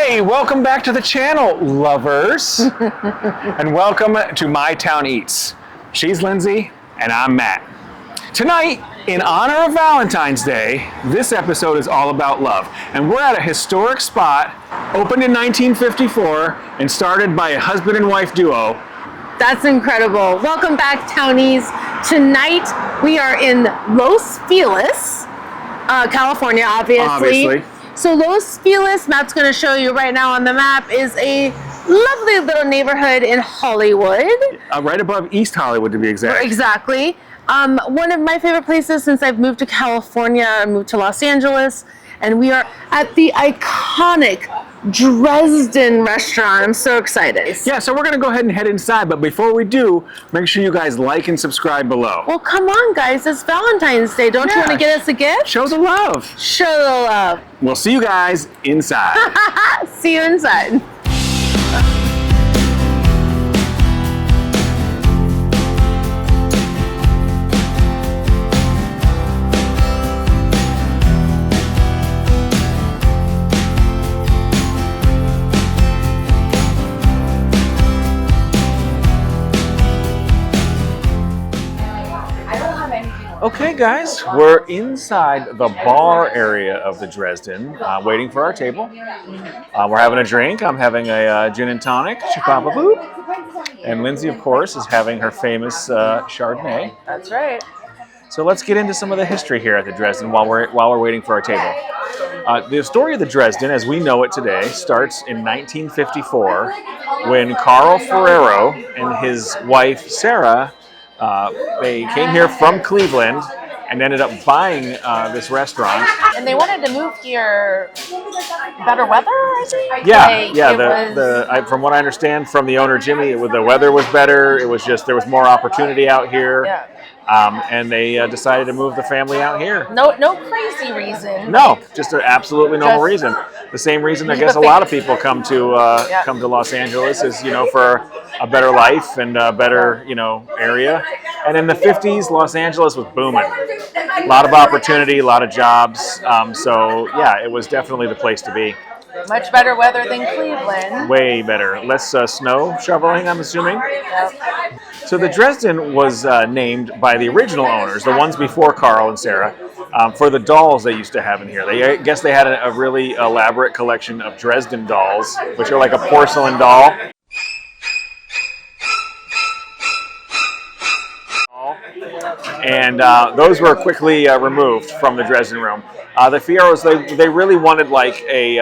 Hey, welcome back to the channel, lovers. And welcome to My Town Eats. She's Lindsay, and I'm Matt. Tonight, in honor of Valentine's Day, this episode is all about love. And we're at a historic spot, opened in 1954, and started by a husband and wife duo. That's incredible. Welcome back, Townies. Tonight, we are in Los Felix, California, obviously. So Los Felix, Matt's going to show you right now on the map, is a lovely little neighborhood in Hollywood. Right above East Hollywood, to be exact. Exactly. One of my favorite places since I've moved to California. I moved to Los Angeles, and we are at the iconic Dresden restaurant. I'm so excited. Yeah, so we're going to go ahead and head inside, but before we do, make sure you guys like and subscribe below. Well, come on, guys. It's Valentine's Day. Don't you want to get us a gift? Show the love. Show the love. We'll see you guys inside. See you inside. Okay, guys, we're inside the bar area of the Dresden, waiting for our table. We're having a drink. I'm having a gin and tonic, chipapa boop. And Lindsay, of course, is having her famous Chardonnay. That's right. So let's get into some of the history here at the Dresden while we're waiting for our table. The story of the Dresden, as we know it today, starts in 1954 when Carl Ferrero and his wife Sarah they came here from Cleveland and ended up buying this restaurant. And they wanted to move here, better weather, I think? Yeah. From what I understand from the owner, Jimmy, the weather was better. It was just, there was more opportunity out here. Yeah. And they decided to move the family out here. No crazy reason. No, just an absolutely normal reason. The same reason I guess a lot of people come to Los Angeles is, for a better life and a better, area. And in the 50s, Los Angeles was booming. A lot of opportunity, a lot of jobs. So yeah, it was definitely the place to be. Much better weather than Cleveland. Way better. Less snow shoveling, I'm assuming. Yep. So the Dresden was named by the original owners, the ones before Carl and Sarah, for the dolls they used to have in here. I guess they had a really elaborate collection of Dresden dolls, which are like a porcelain doll. And those were quickly removed from the Dresden room. The Fieros, they really wanted like a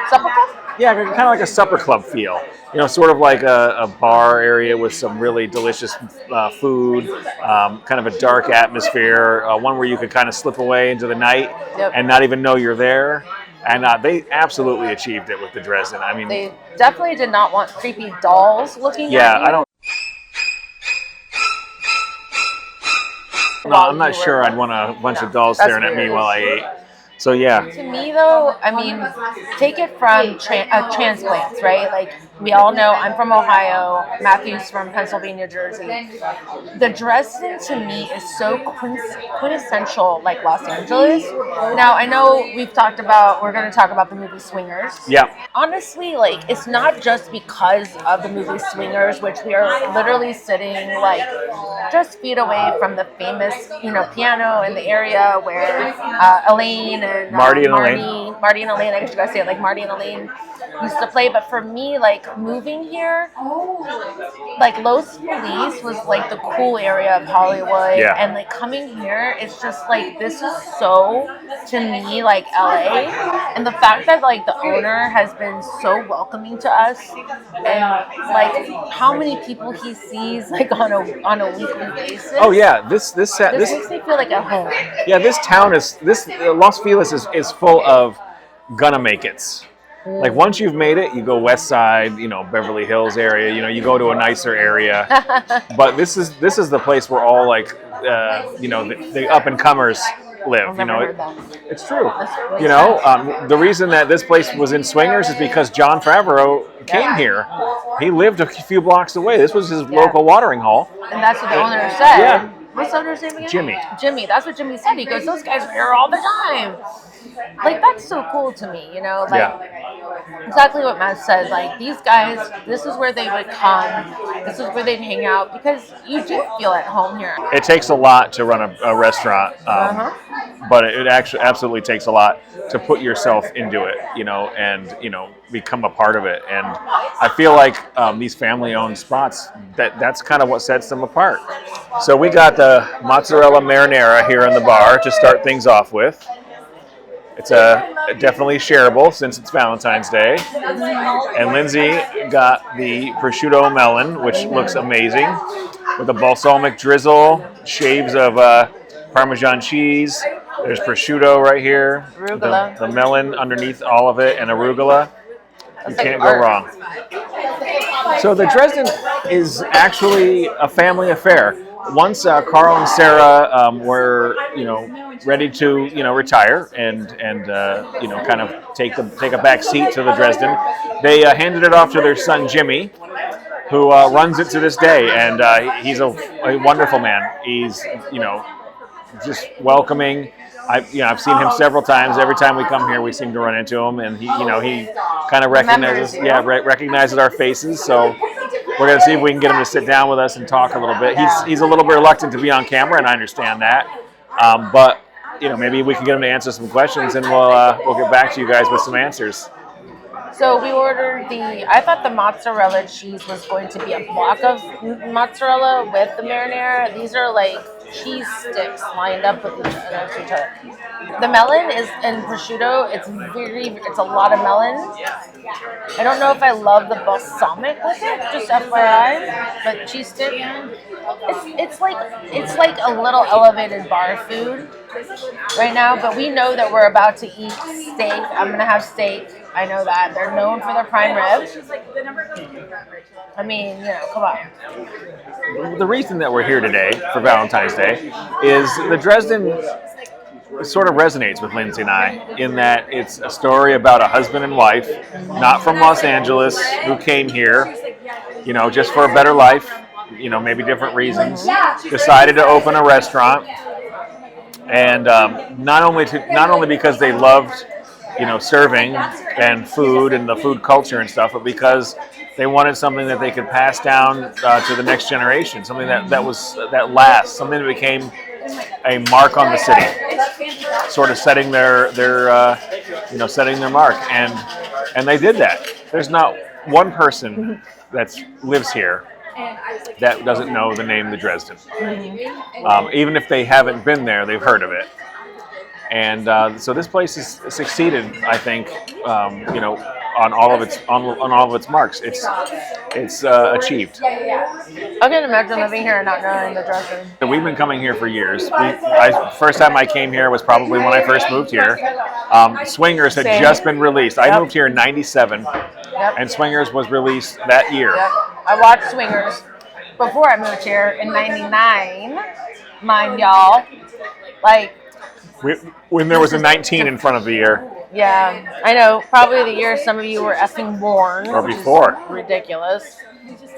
Supper club? Yeah, kind of like a supper club feel. Sort of like a bar area with some really delicious food, kind of a dark atmosphere, one where you could kind of slip away into the night and not even know you're there. And they absolutely achieved it with the Dresden. I mean, they definitely did not want creepy dolls looking at you. Yeah, I don't. No, I'm not sure I'd want a bunch of dolls staring at me while I ate. So yeah. To me though, I mean, take it from transplants, right? Like we all know, I'm from Ohio, Matthew's from Pennsylvania, Jersey. The Dresden to me is so quintessential like Los Angeles. Now I know we're going to talk about the movie Swingers. Yeah. Honestly, like it's not just because of the movie Swingers, which we are literally sitting like just feet away from the famous, piano in the area where Elaine and Marty and Elaine. I guess you gotta say it like Marty and Elaine used to play. But for me, like moving here, like Los Felix was like the cool area of Hollywood, and like coming here, it's just like this is so to me like LA, and the fact that like the owner has been so welcoming to us, and like how many people he sees like on a weekly basis. Oh yeah, this makes me feel like at home. Yeah, this town Los Felix is full of gonna make it's. Like once you've made it, you go west side, Beverly Hills area, you go to a nicer area. But this is the place where all like the up and comers live. It's true. The reason that this place was in Swingers is because John Favreau came here. He lived a few blocks away. This was his local watering hole. And that's what the owner said. Yeah. What's the owner's name again? Jimmy. Jimmy. That's what Jimmy said. He goes, those guys are here all the time. like that's so cool to me, you know, like Yeah. exactly what Matt said. Like these guys, this is where they would come, this is where they'd hang out because you do feel at home here. It takes a lot to run a restaurant, but it actually absolutely takes a lot to put yourself into it, you know, and you know, become a part of it. And I feel like these family-owned spots, that's kind of what sets them apart. So we got the mozzarella marinara here in the bar to start things off with. It's definitely shareable since it's Valentine's Day. And Lindsay got the prosciutto melon, which looks amazing, with a balsamic drizzle, shaves of Parmesan cheese. There's prosciutto right here. Arugula. The melon underneath all of it, and arugula. You can't go wrong. So the Dresden is actually a family affair. Once Carl and Sarah were, you know, ready to, you know, retire and you know, kind of take a back seat to the Dresden, they handed it off to their son Jimmy, who runs it to this day, and he's a wonderful man. He's, you know, just welcoming. I've seen him several times. Every time we come here, we seem to run into him, and he kind of recognizes our faces. So we're gonna see if we can get him to sit down with us and talk a little bit. He's a little bit reluctant to be on camera, and I understand that. But you know, maybe we can get him to answer some questions, and we'll get back to you guys with some answers. So we ordered I thought the mozzarella cheese was going to be a block of mozzarella with the marinara. These are like cheese sticks lined up with each other. The melon is in prosciutto. It's a lot of melon. I don't know if I love the balsamic with it, just FYI, but cheese stick, it's like a little elevated bar food right now, but we know that we're about to eat steak. I'm gonna have steak. I know that. They're known for their prime rib. I mean, you know, come on. The reason that we're here today for Valentine's Day is the Dresden sort of resonates with Lindsay and I in that it's a story about a husband and wife, not from Los Angeles, who came here, you know, just for a better life, you know, maybe different reasons, decided to open a restaurant, and not only because they loved, you know, serving and food and the food culture and stuff, but because they wanted something that they could pass down to the next generation, something that lasts, something that became a mark on the city, sort of setting their setting their mark, and they did that. There's not one person that lives here that doesn't know the name the Dresden. Even if they haven't been there, they've heard of it. And so this place has succeeded, I think, you know, on all of its marks. It's achieved. I can imagine living here and not knowing the Dresden. We've been coming here for years. First time I came here was probably when I first moved here. Swingers had just been released. I moved here in '97, and Swingers was released that year. Yep. I watched Swingers before I moved here in '99, mind y'all. Like, when there was a 19 in front of the year. Yeah, I know. Probably the year some of you were effing born. Or before. Ridiculous.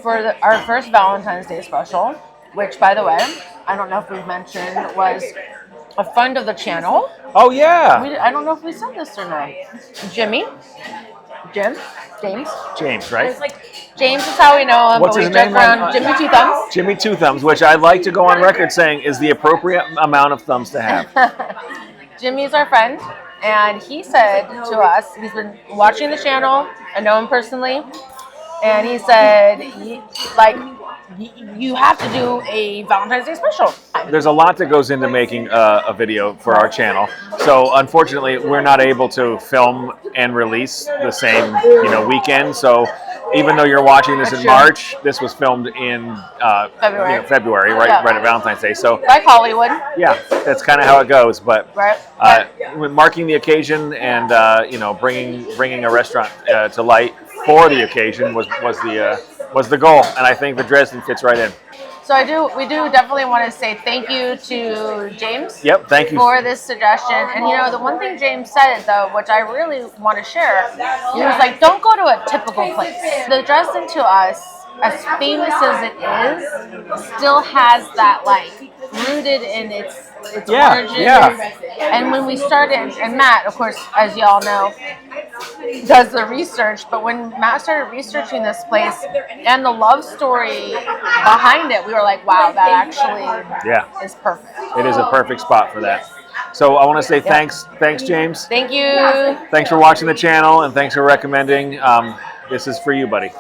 For our first Valentine's Day special, which, by the way, I don't know if we've mentioned, was a friend of the channel. Oh, yeah. I don't know if we said this or not. James, right? James is how we know him. What's his name? Jimmy Two Thumbs. Jimmy Two Thumbs, which I'd like to go on record saying is the appropriate amount of thumbs to have. Jimmy's our friend, and he said to us, he's been watching the channel, I know him personally, and he said, you have to do a Valentine's Day special. There's a lot that goes into making a video for our channel. So unfortunately, we're not able to film and release the same, weekend. So even though you're watching this in March, this was filmed in February, right at Valentine's Day. So like Hollywood. Yeah, that's kind of how it goes. But right. Marking the occasion and bringing a restaurant to light for the occasion was the goal, and I think the Dresden fits right in. So we do definitely want to say thank you to James. Yep, thank you for this suggestion. And the one thing James said, though, which I really want to share, he was like, don't go to a typical place. The Dresden to us, as famous as it is, still has that rooted in its origin. And when we started, and Matt, of course, as y'all know, does the research, but when Matt started researching this place and the love story behind it, we were like, wow, that actually is perfect. It is a perfect spot for that. So I want to say thanks, James. Thank you. Thanks for watching the channel, and thanks for recommending. This is for you, buddy.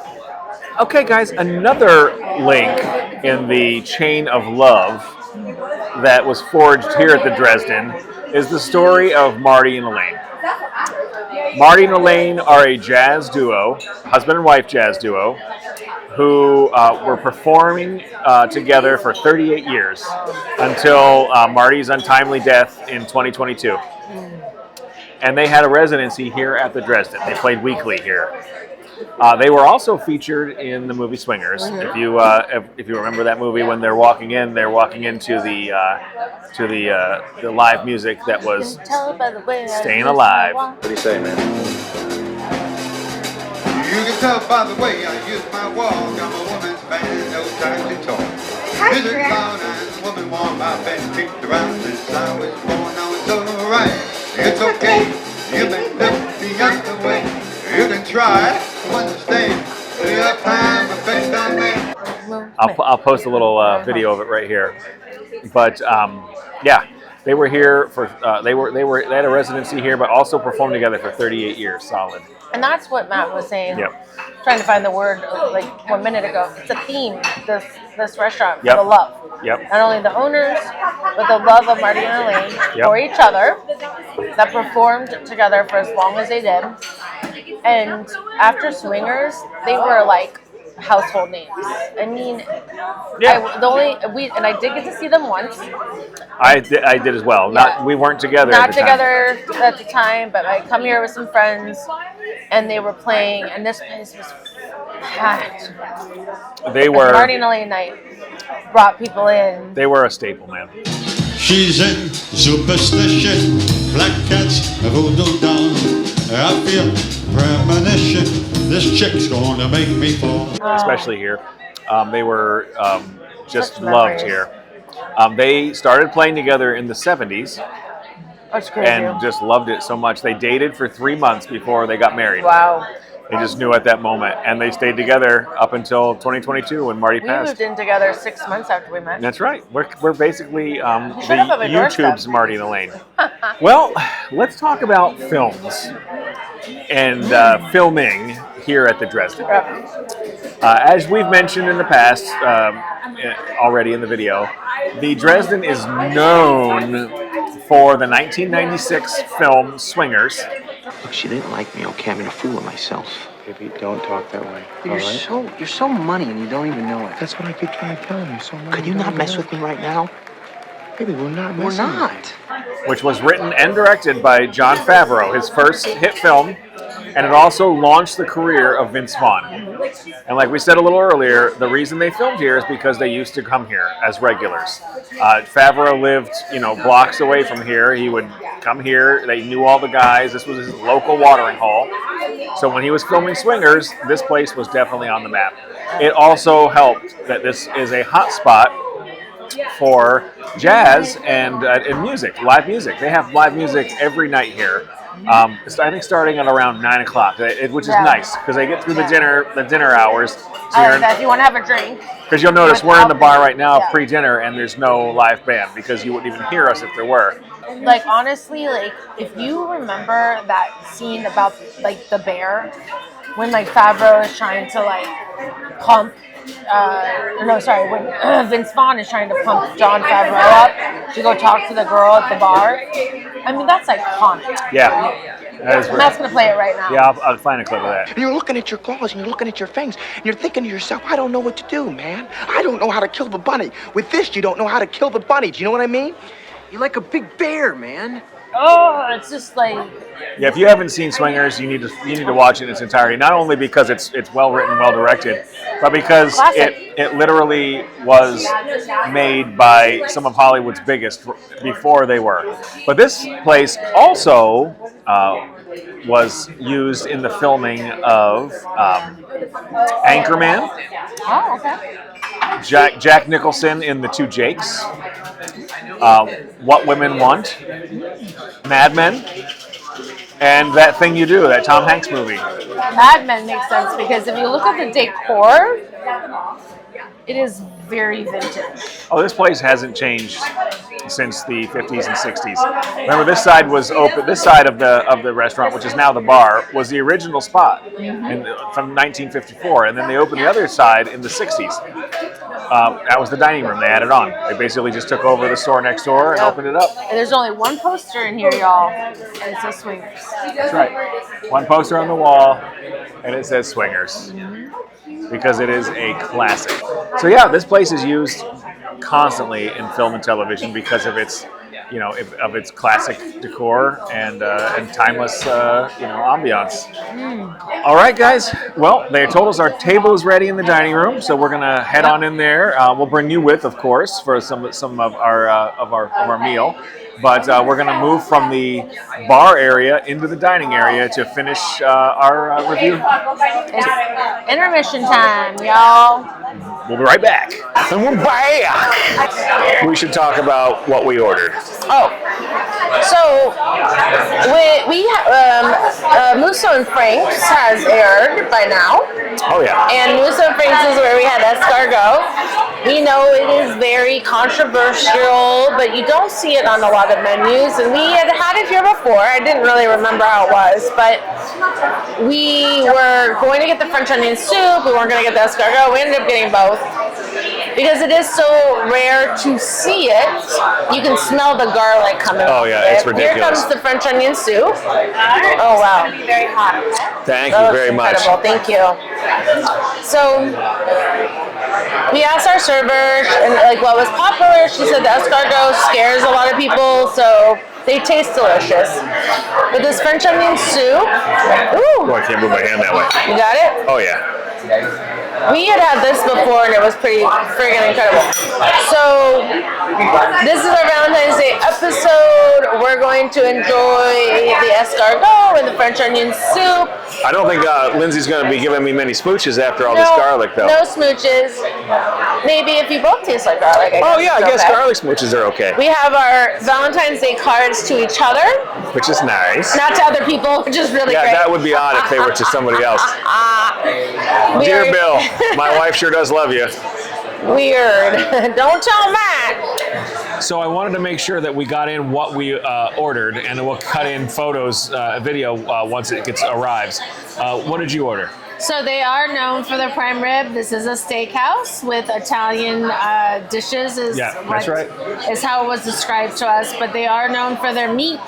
Okay, guys, another link in the chain of love that was forged here at the Dresden is the story of Marty and Elaine. Marty and Elaine are a jazz duo, husband and wife jazz duo, who were performing together for 38 years until Marty's untimely death in 2022. And they had a residency here at the Dresden. They played weekly here. They were also featured in the movie Swingers. If you remember that movie, when they're walking into the live music that was Staying Alive. What do you say, man? You can tell by the way I use my walk. I'm a woman's man, no time to talk. Music loud and woman warm. I've been kicked around since I was born. Now it's alright, it's okay. You may look the other way. You can try to understand. You have time to think on me. I'll post a little video of it right here. But yeah, they were here for they had a residency here, but also performed together for 38 years solid. And that's what Matt was saying. Yep. Trying to find the word like 1 minute ago. It's a theme. This restaurant, Yep. the love. Yep. Not only the owners, but the love of Marty and Elaine for each other, that performed together for as long as they did. And after Swingers, they were like household names. I mean, I did get to see them once. I did as well. We weren't together. Not together at the time, but I come here with some friends, and they were playing, and this place was packed. They were Marty and Elaine night brought people in. They were a staple, man. She's in superstition, black cats, voodoo down. I feel premonition, this chick's gonna make me fall. Especially here. They were just Such loved memories. here. They started playing together in the 70s That's crazy. and just loved it so much. They dated for 3 months before they got married. Wow. They just knew at that moment. And they stayed together up until 2022 when Marty We passed. moved in together 6 months after we met. That's right. We're basically should have the a doorstep. YouTube's Marty and Elaine. Well, let's talk about films and filming here at the Dresden. As we've mentioned in the past, already in the video, the Dresden is known for the 1996 film Swingers. Look, she didn't like me, okay? I'm a fool of myself. Baby, don't talk that way. You're so money and you don't even know it. That's what I keep trying to tell him. You're so money. Could you not mess with me right now? Baby, we're not We're messing. not. Which was written and directed by Jon Favreau, his first hit film, and it also launched the career of Vince Vaughn. And like we said a little earlier, the reason they filmed here is because they used to come here as regulars. Favreau lived, blocks away from here. He would come here. They knew all the guys. This was his local watering hole. So when he was filming Swingers, this place was definitely on the map. It also helped that this is a hot spot for jazz and music, live music. They have live music every night here. I think starting at around 9 o'clock, which is nice because they get through the dinner hours. So If you want to have a drink. because you'll notice we're in the bar right now pre-dinner and there's no live band because you wouldn't even hear us if there were. Like, honestly, like, if you remember that scene about, like, the bear, when, like, Favreau is trying to, like, pump, when Vince Vaughn is trying to pump Jon Favreau up to go talk to the girl at the bar. I mean, that's iconic. Yeah. That is And Matt's going to play it right now. Yeah, I'll find a clip of that. And you're looking at your claws and you're looking at your fangs and you're thinking to yourself, I don't know what to do, man. I don't know how to kill the bunny. With this, you don't know how to kill the bunny. Do you know what I mean? You're like a big bear, man. Oh, it's just like... Yeah, if you haven't seen Swingers, you need to watch it in its entirety. Not only because it's well written, well directed, but because it literally was made by some of Hollywood's biggest before they were. But this place also was used in the filming of Anchorman. Oh, okay. Jack Nicholson in The Two Jakes, What Women Want, Mad Men, and That Thing You Do, that Tom Hanks movie. Mad Men makes sense because if you look at the decor, it is very vintage. Oh, this place hasn't changed since the 50s and 60s. Remember, this side was open. This side of the restaurant, which is now the bar, was the original spot from 1954, and then they opened the other side in the 60s. That was the dining room. They added on. They basically just took over the store next door and opened it up. And there's only one poster in here, y'all, and it says Swingers. That's right. One poster on the wall, and it says Swingers. Because it is a classic. So yeah, this place is used constantly in film and television because of its, of its classic decor and timeless, ambiance. All right, guys. Well, they told us our table is ready in the dining room, so we're gonna head on in there. We'll bring you with, of course, for some of our meal. But we're going to move from the bar area into the dining area to finish our review. It's intermission time, y'all. We'll be right back. And we're back. We should talk about what we ordered. Oh, so Musso and Frank's has aired by now. Oh yeah. And Musso and Frank's is where we had escargot. We know it is very controversial, but you don't see it on a lot of menus. And we had it here before. I didn't really remember how it was, but we were going to get the French onion soup. We weren't going to get the escargot. We ended up getting both. Because it is so rare to see it, you can smell the garlic coming. Oh yeah, it's ridiculous. Here comes the French onion soup. Oh wow. Very hot. Thank you very much. Thank you. So we asked our server, and what was popular. She said the escargot scares a lot of people, so they taste delicious. But this French onion soup, ooh. Oh, I can't move my hand that way. You got it? Oh yeah. We had this before and it was pretty friggin' incredible. So this is our Valentine's Day episode. We're going to enjoy the escargot and the French onion soup. I don't think Lindsay's going to be giving me many smooches after all this garlic, though. No smooches. Maybe if you both taste like garlic. I guess garlic smooches are okay. We have our Valentine's Day cards to each other. Which is nice. Not to other people, which is really great. Yeah, that would be odd if they were to somebody else. Dear Bill, my wife sure does love you. Weird. Don't tell Matt. So I wanted to make sure that we got in what we ordered, and then we'll cut in photos, video once it arrives. What did you order? So they are known for their prime rib. This is a steakhouse with Italian dishes. That's right. Is how it was described to us. But they are known for their meat.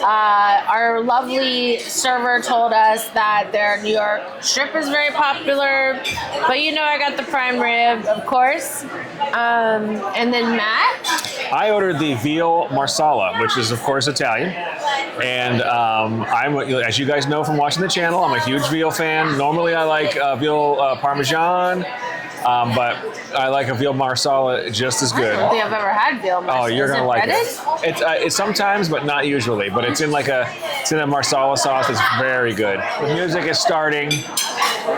Our lovely server told us that their New York strip is very popular. But I got the prime rib, of course. And then Matt? I ordered the veal marsala, which is, of course, Italian. And as you guys know from watching the channel, I'm a huge veal fan. Normally, I like veal parmesan, but I like a veal marsala just as good. I don't think I've ever had veal marsala. Oh, you're gonna like breaded? it. It's sometimes, but not usually. But it's in a marsala sauce. It's very good. The music is starting,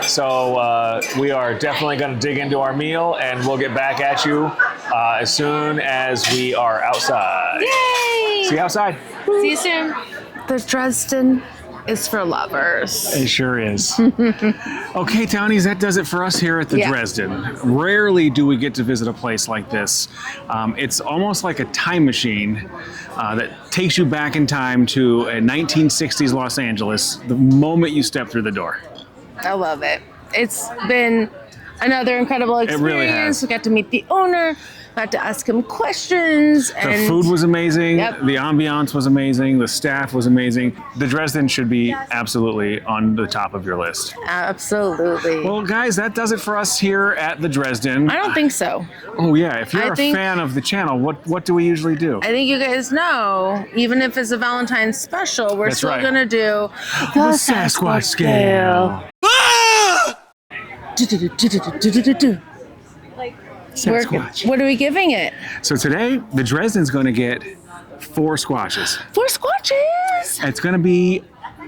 so we are definitely gonna dig into our meal, and we'll get back at you as soon as we are outside. Yay! See you outside. See you soon. The Dresden is for lovers. It sure is. Okay, Townies, that does it for us here at the Dresden. Rarely do we get to visit a place like this. It's almost like a time machine that takes you back in time to a 1960s Los Angeles the moment you step through the door. I love it. It's been another incredible experience. It really has. We got to meet the owner. Got to ask him questions. The food was amazing. Yep. The ambiance was amazing. The staff was amazing. The Dresden should be absolutely on the top of your list. Absolutely. Well, guys, that does it for us here at the Dresden. I don't think so. Oh, yeah. If you're a fan of the channel, what do we usually do? I think you guys know, even if it's a Valentine's special, we're still going to do the Sasquatch scale. Sasquatch. What are we giving it? So today, the Dresden's going to get 4 squashes. 4 squashes? It's going to be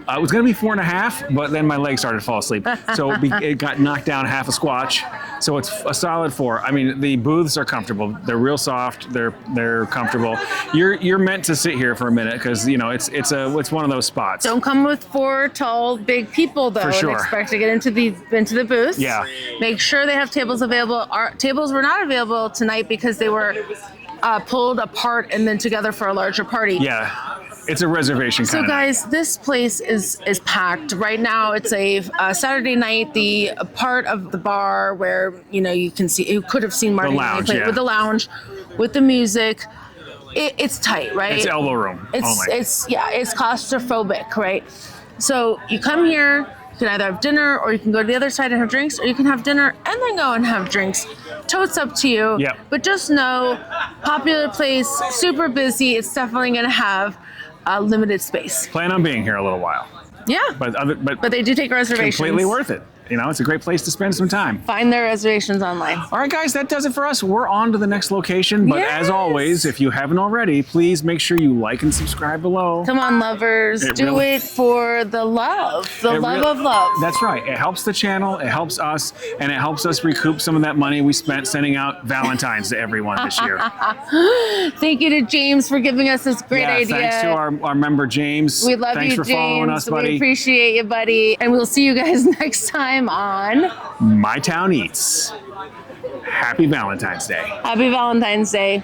It was going to be 4.5, but then my legs started to fall asleep. So it got knocked down half a squatch. So it's a solid 4. I mean, the booths are comfortable. They're real soft. They're comfortable. You're meant to sit here for a minute because, you know, it's one of those spots. Don't come with 4 tall, big people though, For sure. and expect to get into the booths. Yeah. Make sure they have tables available. Our tables were not available tonight because they were pulled apart and then together for a larger party. Yeah. It's a reservation kind So of guys, this place is packed. Right now it's a Saturday night, the part of the bar where, you know, you could have seen Marty and Elaine play yeah. with the lounge, with the music. It's tight, right? It's elbow room only. It's claustrophobic, right? So you come here, you can either have dinner or you can go to the other side and have drinks, or you can have dinner and then go and have drinks. Totes up to you. Yep. But just know, popular place, super busy. It's definitely going to have limited space. Plan on being here a little while. Yeah. But they do take reservations. completely worth it. You know, it's a great place to spend some time. Find their reservations online. All right, guys, that does it for us. We're on to the next location. But as always, if you haven't already, please make sure you like and subscribe below. Come on, lovers. Do it for the love. The love of love. That's right. It helps the channel, it helps us, and it helps us recoup some of that money we spent sending out Valentines to everyone this year. Thank you to James for giving us this great idea. Thanks to our member, James. We love Thanks you, for following James. us, buddy. We appreciate you, buddy. And we'll see you guys next time on My Town Eats. Happy Valentine's Day. Happy Valentine's Day.